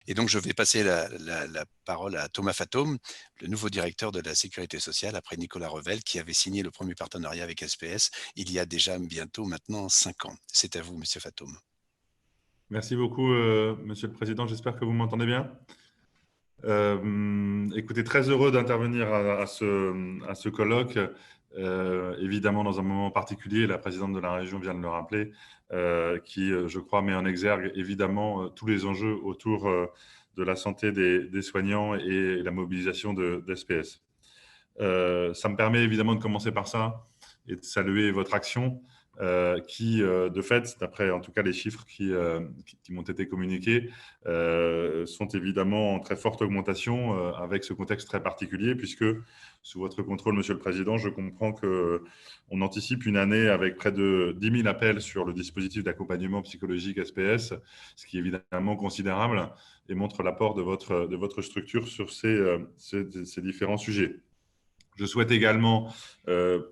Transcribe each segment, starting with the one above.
Et donc, je vais passer la parole à Thomas Fantôme, le nouveau directeur de la sécurité sociale, après Nicolas Revel, qui avait signé le premier partenariat avec SPS il y a déjà bientôt maintenant 5 ans. C'est à vous, monsieur Fantôme. Merci beaucoup, Monsieur le Président. J'espère que vous m'entendez bien. Écoutez, très heureux d'intervenir à ce colloque. Évidemment, dans un moment particulier, la présidente de la région vient de le rappeler, qui, je crois, met en exergue évidemment tous les enjeux autour de la santé des soignants et la mobilisation d'SPS. Ça me permet évidemment de commencer par ça et de saluer votre action qui, de fait, d'après en tout cas les chiffres qui m'ont été communiqués, sont évidemment en très forte augmentation avec ce contexte très particulier, puisque sous votre contrôle, Monsieur le Président, je comprends qu'on anticipe une année avec près de 10 000 appels sur le dispositif d'accompagnement psychologique SPS, ce qui est évidemment considérable et montre l'apport de votre structure sur ces différents sujets. Je souhaite également,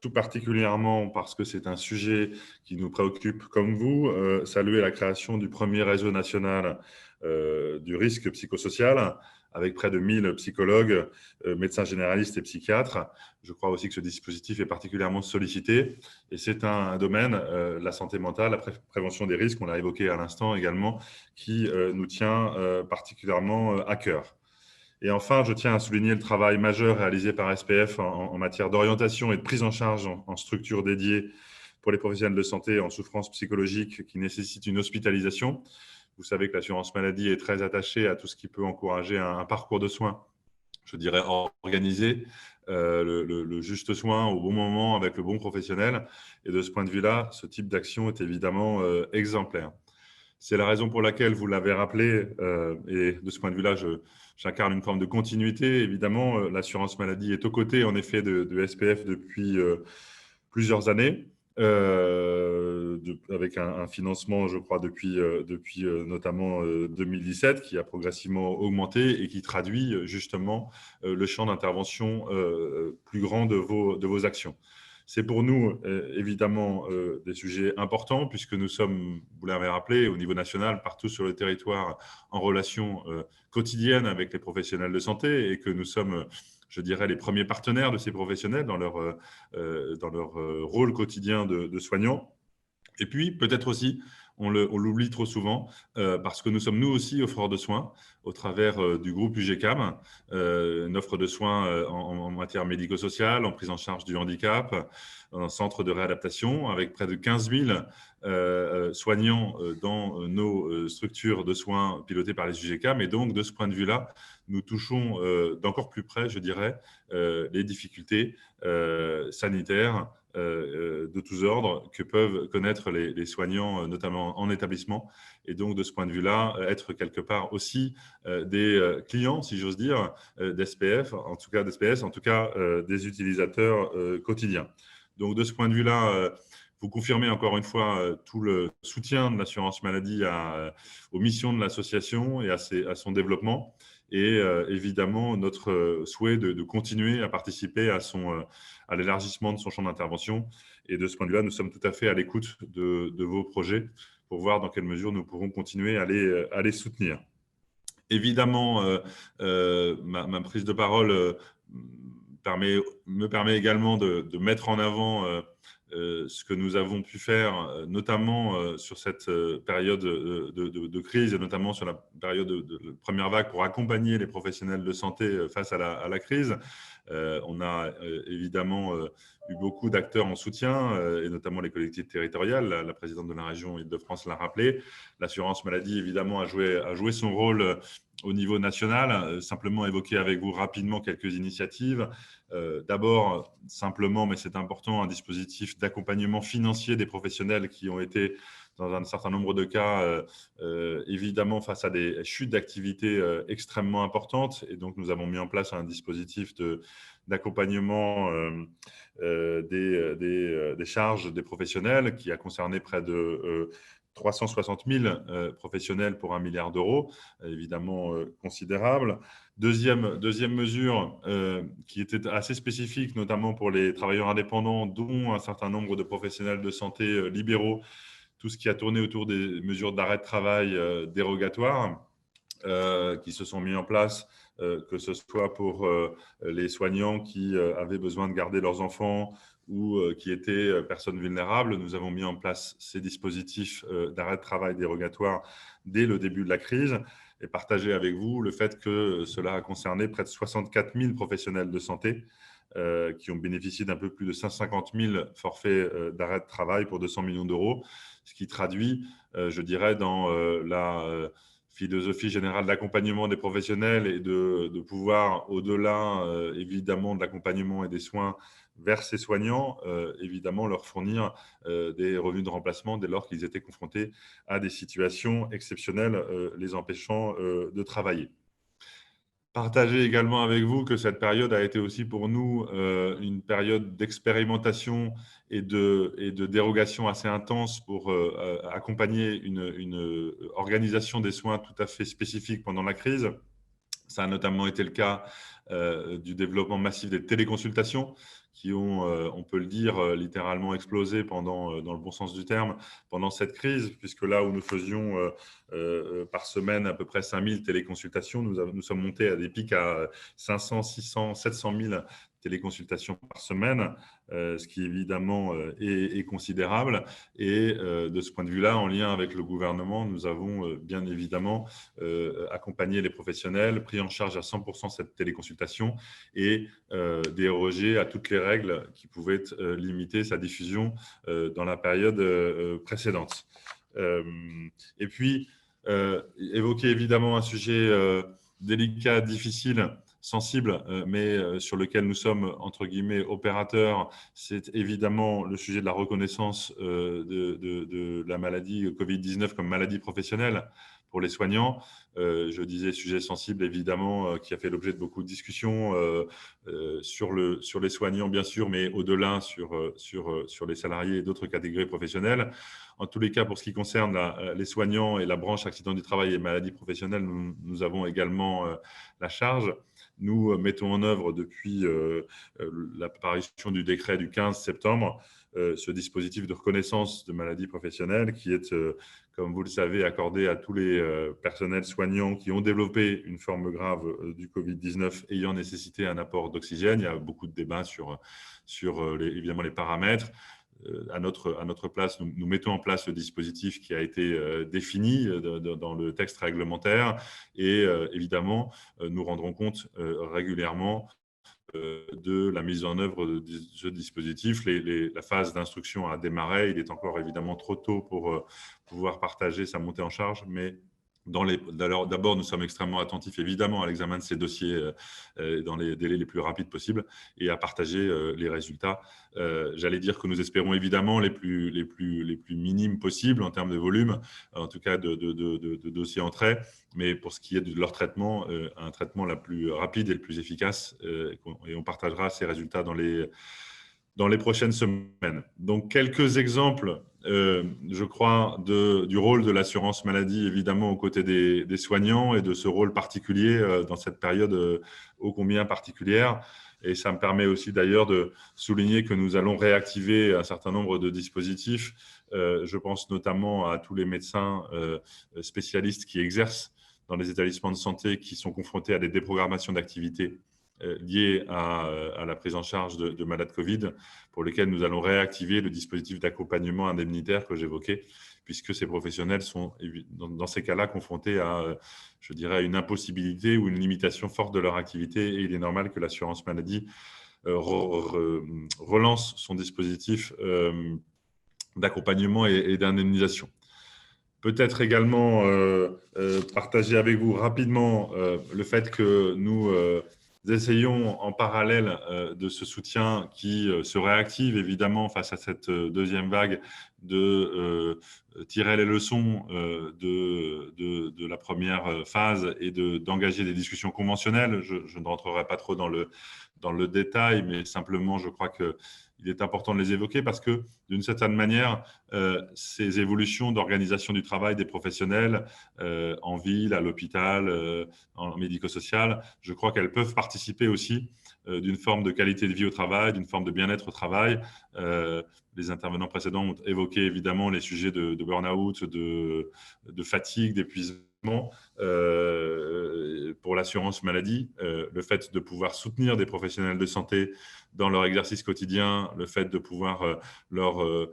tout particulièrement parce que c'est un sujet qui nous préoccupe comme vous, saluer la création du premier réseau national du risque psychosocial avec près de 1000 psychologues, médecins généralistes et psychiatres. Je crois aussi que ce dispositif est particulièrement sollicité et c'est un domaine, la santé mentale, la prévention des risques, on l'a évoqué à l'instant également, qui nous tient particulièrement à cœur. Et enfin, je tiens à souligner le travail majeur réalisé par SPF en matière d'orientation et de prise en charge en structure dédiée pour les professionnels de santé en souffrance psychologique qui nécessitent une hospitalisation. Vous savez que l'assurance maladie est très attachée à tout ce qui peut encourager un parcours de soins, je dirais organisé, le juste soin au bon moment avec le bon professionnel. Et de ce point de vue-là, ce type d'action est évidemment exemplaire. C'est la raison pour laquelle, vous l'avez rappelé, et de ce point de vue-là, j'incarne une forme de continuité. Évidemment, l'assurance maladie est aux côtés, en effet, de SPF depuis plusieurs années, avec un financement, je crois, depuis notamment 2017, qui a progressivement augmenté et qui traduit justement le champ d'intervention plus grand de vos actions. C'est pour nous, évidemment, des sujets importants, puisque nous sommes, vous l'avez rappelé, au niveau national, partout sur le territoire, en relation quotidienne avec les professionnels de santé et que nous sommes, je dirais, les premiers partenaires de ces professionnels dans leur rôle quotidien de soignants. Et puis, peut-être aussi, on l'oublie trop souvent, parce que nous sommes nous aussi offreurs de soins au travers du groupe UGCAM, une offre de soins en matière médico-sociale, en prise en charge du handicap, un centre de réadaptation avec près de 15 000 soignants dans nos structures de soins pilotées par les UGCAM. Et donc, de ce point de vue-là, nous touchons d'encore plus près, je dirais, les difficultés sanitaires de tous ordres que peuvent connaître les soignants, notamment en établissement. Et donc, de ce point de vue-là, être quelque part aussi des clients, si j'ose dire, d'SPF, en tout cas d'SPS, en tout cas des utilisateurs quotidiens. Donc, de ce point de vue-là, vous confirmez encore une fois tout le soutien de l'assurance maladie aux missions de l'association et à son développement. Et évidemment, notre souhait de continuer à participer à l'élargissement de son champ d'intervention. Et de ce point de vue-là, nous sommes tout à fait à l'écoute de vos projets pour voir dans quelle mesure nous pourrons continuer à les soutenir. Évidemment, ma prise de parole me permet également de mettre en avant ce que nous avons pu faire, notamment sur cette période de crise et notamment sur la période de première vague pour accompagner les professionnels de santé face à la crise. On a évidemment eu beaucoup d'acteurs en soutien, et notamment les collectivités territoriales. La présidente de la région Île-de-France l'a rappelé. L'assurance maladie, évidemment, a joué son rôle au niveau national. Simplement évoquer avec vous rapidement quelques initiatives. D'abord, simplement, mais c'est important, un dispositif d'accompagnement financier des professionnels qui ont été, dans un certain nombre de cas, évidemment face à des chutes d'activité extrêmement importantes. Et donc, nous avons mis en place un dispositif d'accompagnement des charges des professionnels qui a concerné près de 360 000 professionnels pour 1 milliard d'euros, évidemment considérable. Deuxième mesure qui était assez spécifique, notamment pour les travailleurs indépendants, dont un certain nombre de professionnels de santé libéraux, tout ce qui a tourné autour des mesures d'arrêt de travail dérogatoires. qui se sont mis en place, que ce soit pour les soignants qui avaient besoin de garder leurs enfants ou qui étaient personnes vulnérables. Nous avons mis en place ces dispositifs d'arrêt de travail dérogatoire dès le début de la crise et partager avec vous le fait que cela a concerné près de 64 000 professionnels de santé qui ont bénéficié d'un peu plus de 150 000 forfaits d'arrêt de travail pour 200 millions d'euros, ce qui traduit, je dirais, dans la philosophie générale d'accompagnement des professionnels et de pouvoir, au-delà évidemment de l'accompagnement et des soins vers ces soignants, évidemment leur fournir des revenus de remplacement dès lors qu'ils étaient confrontés à des situations exceptionnelles les empêchant de travailler. Partager également avec vous que cette période a été aussi pour nous une période d'expérimentation et de dérogation assez intense pour accompagner une organisation des soins tout à fait spécifique pendant la crise. Ça a notamment été le cas du développement massif des téléconsultations qui ont, on peut le dire, littéralement explosé pendant, dans le bon sens du terme, pendant cette crise, puisque là où nous faisions par semaine à peu près 5000 téléconsultations, nous sommes montés à des pics à 500, 600, 700 000 téléconsultations par semaine, ce qui évidemment est considérable. Et de ce point de vue-là, en lien avec le gouvernement, nous avons bien évidemment accompagné les professionnels, pris en charge à 100% cette téléconsultation et dérogé à toutes les règles qui pouvaient limiter sa diffusion dans la période précédente. Et puis, évoquer évidemment un sujet délicat, difficile, sensible, mais sur lequel nous sommes, entre guillemets, opérateurs, c'est évidemment le sujet de la reconnaissance de la maladie Covid-19 comme maladie professionnelle pour les soignants. Je disais sujet sensible, évidemment, qui a fait l'objet de beaucoup de discussions sur les soignants, bien sûr, mais au-delà sur les salariés et d'autres catégories professionnelles. En tous les cas, pour ce qui concerne les soignants et la branche accident du travail et maladies professionnelles, nous avons également la charge. Nous mettons en œuvre depuis l'apparition du décret du 15 septembre ce dispositif de reconnaissance de maladies professionnelles qui est, comme vous le savez, accordé à tous les personnels soignants qui ont développé une forme grave du Covid-19 ayant nécessité un apport d'oxygène. Il y a beaucoup de débats sur évidemment les paramètres. À notre place, nous mettons en place le dispositif qui a été défini dans le texte réglementaire et évidemment, nous rendrons compte régulièrement de la mise en œuvre de ce dispositif. La phase d'instruction a démarré. Il est encore évidemment trop tôt pour pouvoir partager sa montée en charge, mais d'abord, nous sommes extrêmement attentifs, évidemment, à l'examen de ces dossiers dans les délais les plus rapides possibles et à partager les résultats. J'allais dire que nous espérons évidemment les plus minimes possibles en termes de volume, en tout cas de dossiers entrés, mais pour ce qui est de leur traitement, un traitement la plus rapide et le plus efficace, et on partagera ces résultats dans les prochaines semaines. Donc, quelques exemples, je crois, du rôle de l'assurance maladie, évidemment, aux côtés des soignants et de ce rôle particulier dans cette période ô combien particulière. Et ça me permet aussi d'ailleurs de souligner que nous allons réactiver un certain nombre de dispositifs. Je pense notamment à tous les médecins spécialistes qui exercent dans les établissements de santé qui sont confrontés à des déprogrammations d'activités liées à la prise en charge de malades Covid, pour lesquels nous allons réactiver le dispositif d'accompagnement indemnitaire que j'évoquais, puisque ces professionnels sont, dans ces cas-là, confrontés à, je dirais, une impossibilité ou une limitation forte de leur activité. Et il est normal que l'assurance maladie relance son dispositif d'accompagnement et d'indemnisation. Peut-être également partager avec vous rapidement le fait que nous essayons en parallèle de ce soutien qui se réactive évidemment face à cette deuxième vague de tirer les leçons de la première phase et d'engager des discussions conventionnelles. Je ne rentrerai pas trop dans le détail, mais simplement je crois qu'il est important de les évoquer parce que d'une certaine manière, ces évolutions d'organisation du travail des professionnels en ville, à l'hôpital, en médico-social, je crois qu'elles peuvent participer aussi d'une forme de qualité de vie au travail, d'une forme de bien-être au travail. Les intervenants précédents ont évoqué évidemment les sujets de burn-out, de fatigue, d'épuisement pour l'assurance maladie, le fait de pouvoir soutenir des professionnels de santé dans leur exercice quotidien, le fait de pouvoir leur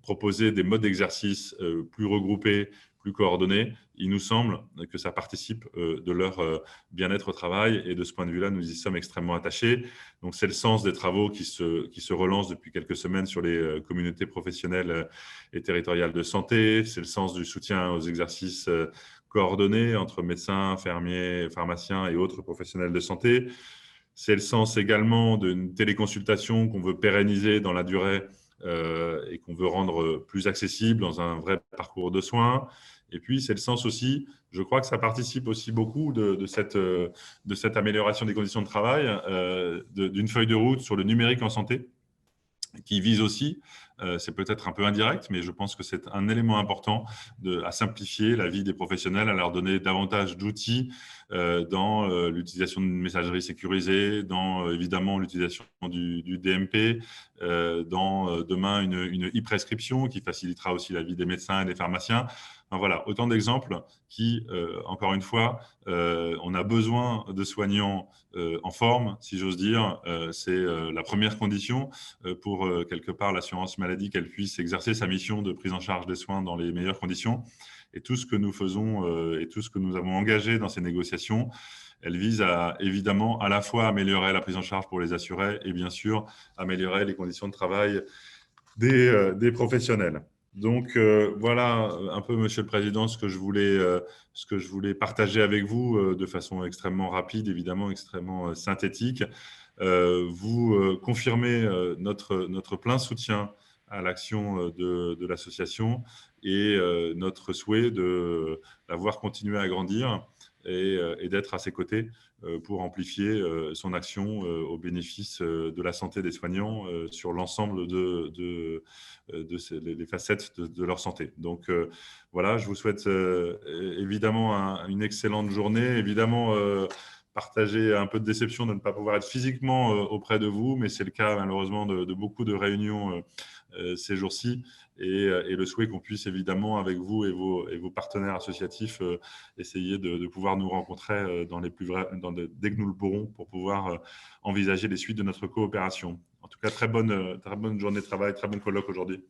proposer des modes d'exercice plus regroupés, plus coordonnés. Il nous semble que ça participe de leur bien-être au travail et de ce point de vue-là, nous y sommes extrêmement attachés. Donc, c'est le sens des travaux qui se relancent depuis quelques semaines sur les communautés professionnelles et territoriales de santé. C'est le sens du soutien aux exercices coordonnés entre médecins, infirmiers, pharmaciens et autres professionnels de santé. C'est le sens également d'une téléconsultation qu'on veut pérenniser dans la durée et qu'on veut rendre plus accessible dans un vrai parcours de soins. Et puis, c'est le sens aussi, je crois que ça participe aussi beaucoup de cette amélioration des conditions de travail, d'une feuille de route sur le numérique en santé, qui vise aussi, c'est peut-être un peu indirect, mais je pense que c'est un élément important à simplifier la vie des professionnels, à leur donner davantage d'outils dans l'utilisation d'une messagerie sécurisée, dans évidemment l'utilisation du DMP, dans demain une e-prescription qui facilitera aussi la vie des médecins et des pharmaciens. Enfin, voilà, autant d'exemples qui, encore une fois, on a besoin de soignants en forme, si j'ose dire. C'est la première condition pour quelque part l'assurance maladie qu'elle puisse exercer sa mission de prise en charge des soins dans les meilleures conditions. Et tout ce que nous faisons et tout ce que nous avons engagé dans ces négociations, elle vise à évidemment à la fois améliorer la prise en charge pour les assurés et bien sûr améliorer les conditions de travail des professionnels. Donc voilà un peu, Monsieur le Président, ce que je voulais partager avec vous de façon extrêmement rapide, évidemment extrêmement synthétique. Vous confirmez notre plein soutien à l'action de l'association et notre souhait de la voir continuer à grandir et d'être à ses côtés pour amplifier son action au bénéfice de la santé des soignants sur l'ensemble les facettes de leur santé. Donc voilà, je vous souhaite évidemment une excellente journée. Évidemment, partager un peu de déception de ne pas pouvoir être physiquement auprès de vous, mais c'est le cas malheureusement de beaucoup de réunions ces jours-ci et le souhait qu'on puisse évidemment avec vous et vos partenaires associatifs essayer de pouvoir nous rencontrer dès que nous le pourrons pour pouvoir envisager les suites de notre coopération. En tout cas, très bonne journée de travail, très bon colloque aujourd'hui.